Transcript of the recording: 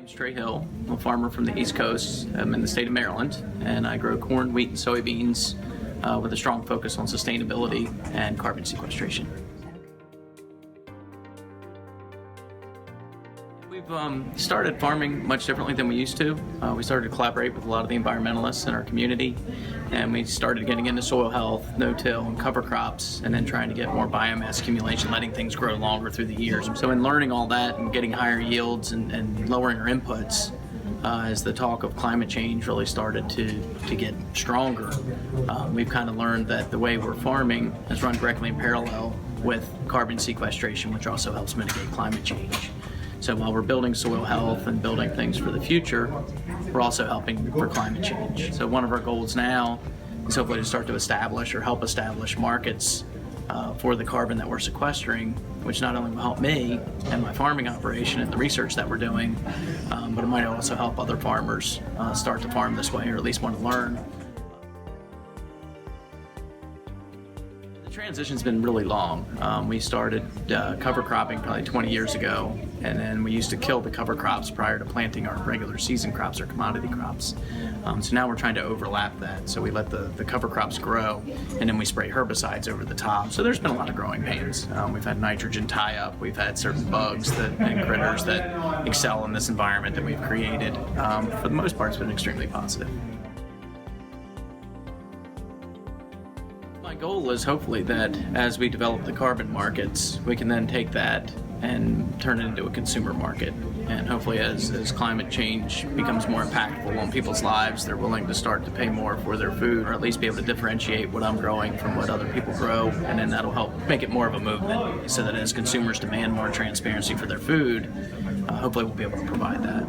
name's Trey Hill. I'm a farmer from the East Coast. I'm in the state of Maryland, and I grow corn, wheat, and soybeans with a strong focus on sustainability and carbon sequestration. We've started farming much differently than we used to. We started to collaborate with a lot of the environmentalists in our community, and we started getting into soil health, no-till, and cover crops, and then trying to get more biomass accumulation, letting things grow longer through the years. So in learning all that and getting higher yields and lowering our inputs, as the talk of climate change really started to get stronger, we've kind of learned that the way we're farming is run directly in parallel with carbon sequestration, which also helps mitigate climate change. So while we're building soil health and building things for the future, we're also helping for climate change. So one of our goals now is hopefully to start to establish or help establish markets for the carbon that we're sequestering, which not only will help me and my farming operation and the research that we're doing, but it might also help other farmers start to farm this way, or at least want to learn. The transition's been really long. We started cover cropping probably 20 years ago, and then we used to kill the cover crops prior to planting our regular season crops or commodity crops. So now we're trying to overlap that. So we let the cover crops grow, and then we spray herbicides over the top. So there's been a lot of growing pains. We've had nitrogen tie-up. We've had certain bugs and critters that excel in this environment that we've created. For the most part, it's been extremely positive. My goal is hopefully that as we develop the carbon markets, we can then take that and turn it into a consumer market. And hopefully as climate change becomes more impactful on people's lives, they're willing to start to pay more for their food, or at least be able to differentiate what I'm growing from what other people grow. And then that'll help make it more of a movement, so that as consumers demand more transparency for their food, hopefully we'll be able to provide that.